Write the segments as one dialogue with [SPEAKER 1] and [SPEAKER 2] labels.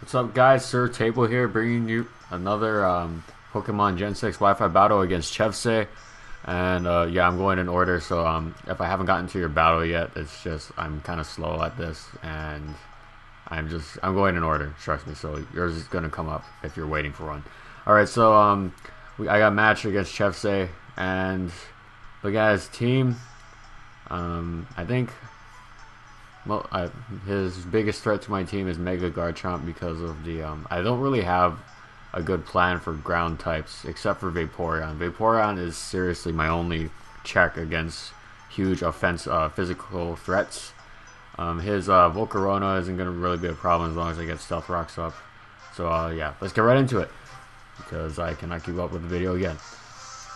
[SPEAKER 1] What's up, guys? Sir Table here, bringing you another Pokemon Gen 6 Wi-Fi battle against Chevsay. And yeah, I'm going in order, so if I haven't gotten to your battle yet, it's just I'm kind of slow at this, and I'm going in order. Trust me. So yours is gonna come up if you're waiting for one. All right, so I got a match against Chevsay, and look at his team. I think. Well, his biggest threat to my team is Mega Garchomp because of the I don't really have a good plan for ground types except for Vaporeon. Vaporeon is seriously my only check against huge physical threats. His Volcarona isn't going to really be a problem as long as I get Stealth Rocks up. So yeah, let's get right into it because I cannot keep up with the video again.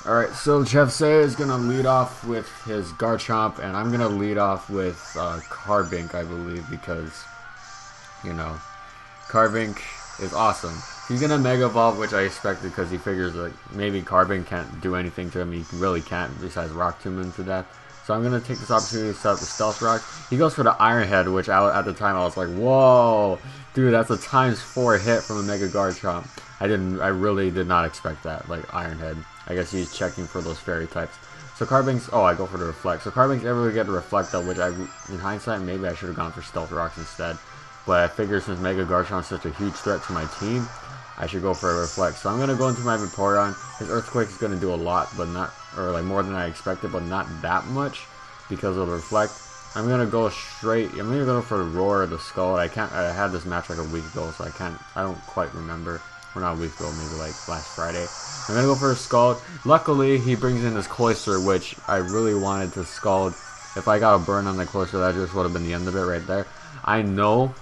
[SPEAKER 1] Alright, so Chevsay is going to lead off with his Garchomp, and I'm going to lead off with Carbink, I believe, because, you know, Carbink is awesome. He's going to Mega Evolve, which I expected because he figures like maybe Carbink can't do anything to him. He really can't besides Rock Tomb him to death. So I'm going to take this opportunity to set up the Stealth Rock. He goes for the Iron Head, which at the time I was like, whoa, dude, that's a ×4 hit from a Mega Garchomp. I really did not expect that, like Iron Head. I guess he's checking for those fairy types. So Carbink's, oh, I go for the Reflect. So Carbink's ever going to get the Reflect though, which in hindsight, maybe I should have gone for Stealth Rocks instead. But I figure since Mega Garchomp is such a huge threat to my team, I should go for a Reflect. So I'm going to go into my Vaporeon. His Earthquake is going to do a lot, but not, or like more than I expected, but not that much because of the Reflect. I'm going to go straight, I'm going to go for the Roar or the Skull. I had this match like a week ago, so I don't quite remember. Or not a week ago, maybe like last Friday. I'm going to go for a Scald. Luckily, he brings in this Cloyster, which I really wanted to Scald. If I got a burn on the Cloyster, that just would have been the end of it right there. I know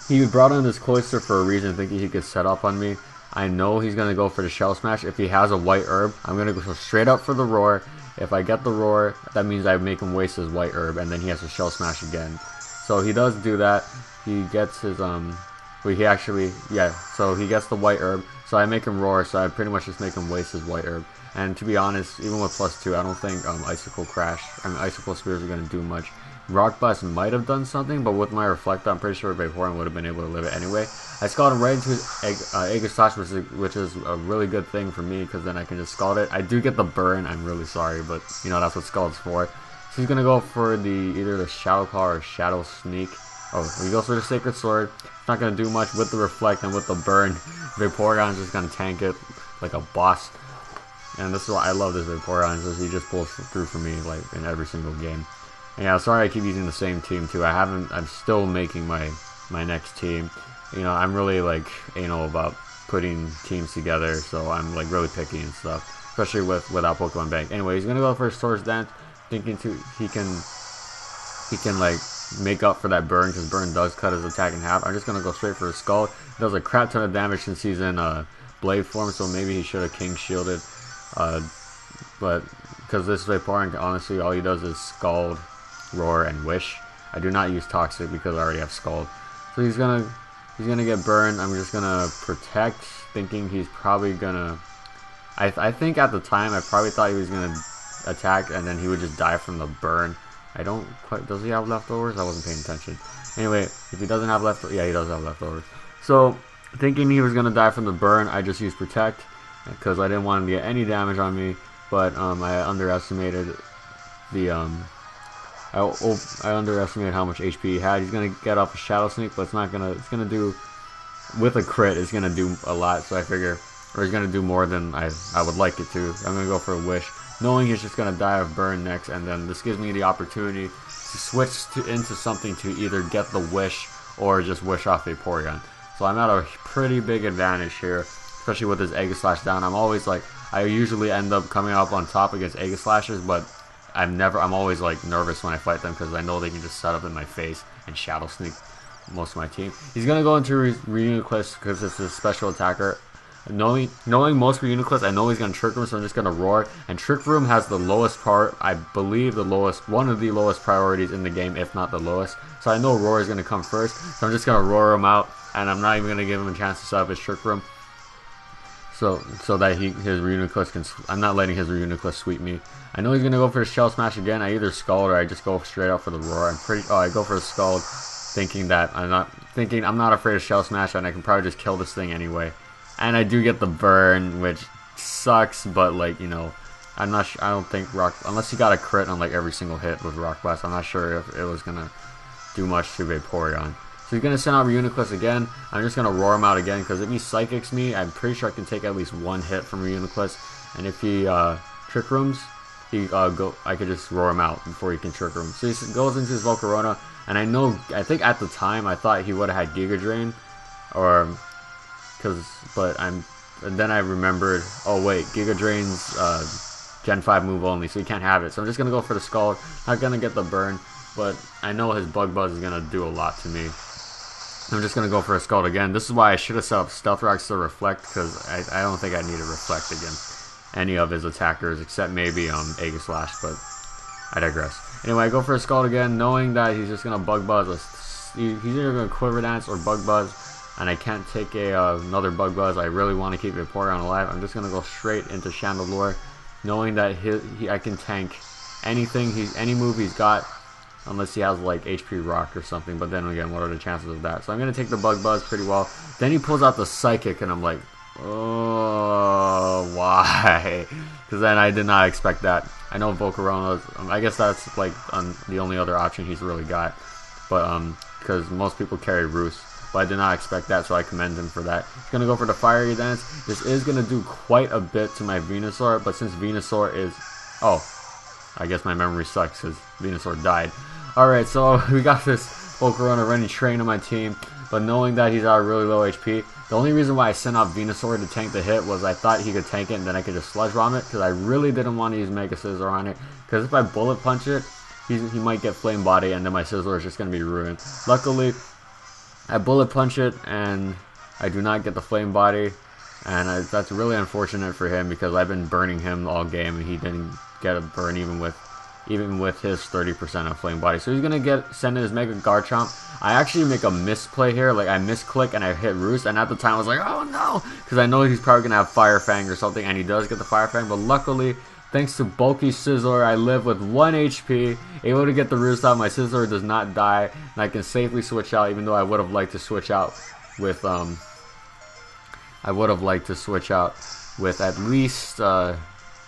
[SPEAKER 1] he brought in this Cloyster for a reason, thinking he could set up on me. I know he's going to go for the Shell Smash. If he has a White Herb, I'm going to go straight up for the Roar. If I get the Roar, that means I make him waste his White Herb, and then he has to Shell Smash again. So he does do that. He gets his, well, he actually, yeah, so he gets the White Herb, so I make him Roar, so I pretty much just make him waste his White Herb. And to be honest, even with +2, I don't think Icicle Spears are going to do much. Rock Blast might have done something, but with my Reflect, I'm pretty sure Vaporeon would have been able to live it anyway. I Scald him right into his Aegislash, which is a really good thing for me, because then I can just Scald it. I do get the burn, I'm really sorry, but, you know, that's what Scald's for. So he's going to go for either the Shadow Claw or Shadow Sneak. Oh, he goes for the Sacred Sword. It's not going to do much with the Reflect and with the burn. Vaporeon is just going to tank it like a boss. And this is why I love this Vaporeon, because he just pulls through for me like in every single game. And yeah, sorry I keep using the same team too. I'm still making my next team. You know, I'm really like anal about putting teams together, so I'm like really picky and stuff. Especially without Pokemon Bank. Anyway, he's going to go for Swords Dance, thinking he can like make up for that burn, because burn does cut his attack in half. I'm just gonna go straight for a Skull. He does a crap ton of damage since he's in Blade form, so maybe he should have King Shielded. But because this Vaporeon, honestly, all he does is Scald, Roar, and Wish. I do not use Toxic because I already have Scald. So he's gonna get burned. I'm just gonna Protect, thinking he's probably gonna. I think at the time I probably thought he was gonna attack and then he would just die from the burn. I don't quite, does he have leftovers? I wasn't paying attention. Anyway, if he doesn't have leftovers, yeah, he does have leftovers. So, thinking he was going to die from the burn, I just used Protect, because I didn't want him to get any damage on me, but I underestimated the, I underestimated how much HP he had. He's going to get off a Shadow Sneak, but it's going to do, with a crit, it's going to do a lot, so I figure, or he's going to do more than I would like it to. I'm going to go for a Wish, knowing he's just going to die of burn next, and then this gives me the opportunity to switch into something to either get the Wish or just Wish off Vaporeon. So I'm at a pretty big advantage here, especially with his Aegislash down. I'm always like, I usually end up coming up on top against Aegislashes, but I'm always like nervous when I fight them because I know they can just set up in my face and Shadow Sneak most of my team. He's going to go into Reuniclus because it's a special attacker. Knowing most Reuniclus, I know he's going to Trick Room, so I'm just going to Roar. And Trick Room has the lowest part, I believe one of the lowest priorities in the game, if not the lowest. So I know Roar is going to come first, so I'm just going to Roar him out, and I'm not even going to give him a chance to set up his Trick Room. So that his Reuniclus can, I'm not letting his Reuniclus sweep me. I know he's going to go for the Shell Smash again. I either Scald or I just go straight up for the Roar. I go for a Scald, thinking that thinking I'm not afraid of Shell Smash and I can probably just kill this thing anyway. And I do get the burn, which sucks, but like, you know, I don't think Rock, unless he got a crit on like every single hit with Rock Blast, I'm not sure if it was gonna do much to Vaporeon. So he's gonna send out Reuniclus again. I'm just gonna roar him out again, because if he Psychics me, I'm pretty sure I can take at least one hit from Reuniclus. And if he Trick Rooms, I could just roar him out before he can Trick Room. So he goes into his Volcarona, and I think at the time I thought he would have had Giga Drain, and then I remembered, oh wait, Giga Drain's Gen 5 move only, so he can't have it. So I'm just gonna go for the Scald. Not gonna get the burn, but I know his Bug Buzz is gonna do a lot to me. I'm just gonna go for a Scald again. This is why I should have set up Stealth Rocks to Reflect, because I don't think I need to Reflect against any of his attackers except maybe Aegislash, but I digress. Anyway, I go for a Scald again, knowing that he's just gonna Bug Buzz. He's either gonna Quiver Dance or Bug Buzz, and I can't take another Bug Buzz. I really want to keep Vaporeon alive. I'm just gonna go straight into Chandelure, knowing that I can tank anything, any move he's got, unless he has like HP Rock or something. But then again, what are the chances of that? So I'm gonna take the Bug Buzz pretty well. Then he pulls out the Psychic, and I'm like, oh, why? Because then I did not expect that. I know Volcarona's, I guess that's like the only other option he's really got, but because most people carry Roost, but I did not expect that, so I commend him for that. He's gonna go for the Fiery Dance. This is gonna do quite a bit to my Venusaur, but since Venusaur is, I guess my memory sucks because Venusaur died. Alright, so we got this Volcarona running train on my team, but knowing that he's at a really low HP, the only reason why I sent out Venusaur to tank the hit was I thought he could tank it and then I could just Sludge Bomb it, because I really didn't want to use Mega Scizor on it, because if I Bullet Punch it, he might get Flame Body and then my Scizor is just going to be ruined. Luckily, I Bullet Punch it and I do not get the Flame Body, and that's really unfortunate for him, because I've been burning him all game and he didn't get a burn even with his 30% of Flame Body. So he's gonna send in his Mega Garchomp. I actually make a misplay here, like I misclick and I hit Roost, and at the time I was like, oh no, because I know he's probably gonna have Fire Fang or something, and he does get the Fire Fang, but luckily, thanks to bulky Scizor, I live with 1 HP, able to get the Roost out. My Scizor does not die, and I can safely switch out, even though I would have liked to switch out with at least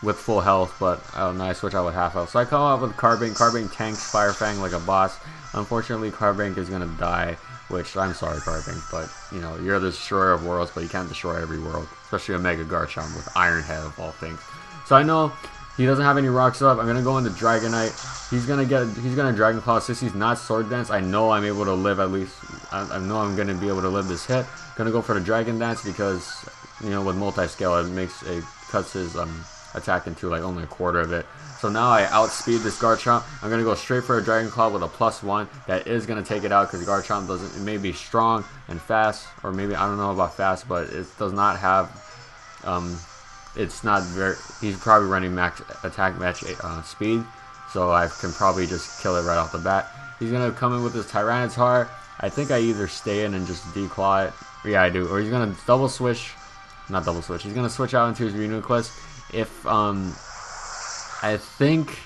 [SPEAKER 1] with full health, but no, I switch out with half health. So I come out with Carbink. Carbink tanks Fire Fang like a boss. Unfortunately, Carbink is gonna die, which I'm sorry, Carbink, but you know, you're the destroyer of worlds, but you can't destroy every world, especially a Mega Garchomp with Iron Head of all things. So I know he doesn't have any rocks up. I'm gonna go into Dragonite. He's gonna Dragon Claw. Since he's not Sword Dance, I know I'm able to live at least. I know I'm gonna be able to live this hit. Gonna go for the Dragon Dance because, you know, with multi-scale it cuts his attack into like only a quarter of it. So now I outspeed this Garchomp. I'm gonna go straight for a Dragon Claw with a +1. That is gonna take it out, because Garchomp doesn't. It may be strong and fast, or maybe I don't know about fast, but it does not have. It's not very. He's probably running max attack match speed, so I can probably just kill it right off the bat. He's gonna come in with his Tyranitar. I think I either stay in and just declaw it. Yeah, I do. Or he's gonna double switch. Not double switch. He's gonna switch out into his Reuniclus. If I think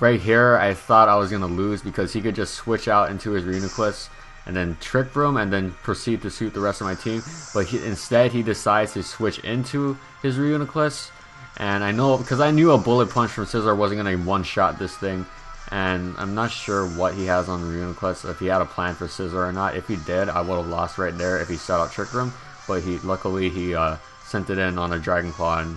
[SPEAKER 1] right here I thought I was gonna lose, because he could just switch out into his Reuniclus and then Trick Room and then proceed to shoot the rest of my team. But instead he decides to switch into his Reuniclus, and I know, because I knew a Bullet Punch from Scizor wasn't gonna one-shot this thing, and I'm not sure what he has on the Reuniclus, if he had a plan for Scizor or not. If he did, I would have lost right there if he set out Trick Room, but luckily he sent it in on a Dragon Claw and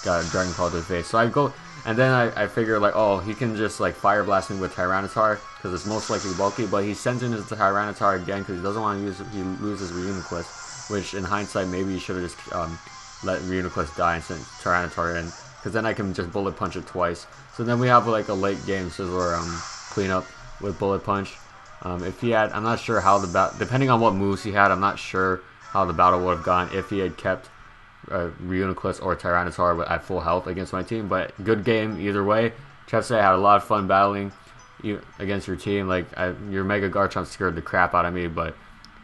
[SPEAKER 1] got a Dragon Claw to the face. So I go, and then I figure like, oh, he can just like Fire Blast me with Tyranitar, because it's most likely bulky, but he sends in his Tyranitar again because he doesn't want to lose his Reuniclus, which in hindsight maybe he should have just let Reuniclus die and sent Tyranitar in, because then I can just Bullet Punch it twice. So then we have like a late game Scizor cleanup with Bullet Punch. If he had, I'm not sure how depending on what moves he had, I'm not sure how the battle would have gone if he had kept Reuniclus or Tyranitar at full health against my team. But good game either way. Chevsay had a lot of fun battling against your team. Like your Mega Garchomp scared the crap out of me, but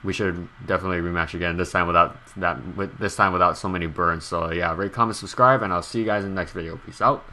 [SPEAKER 1] we should definitely rematch again. This time without so many burns. So yeah, rate, comment, subscribe, and I'll see you guys in the next video. Peace out.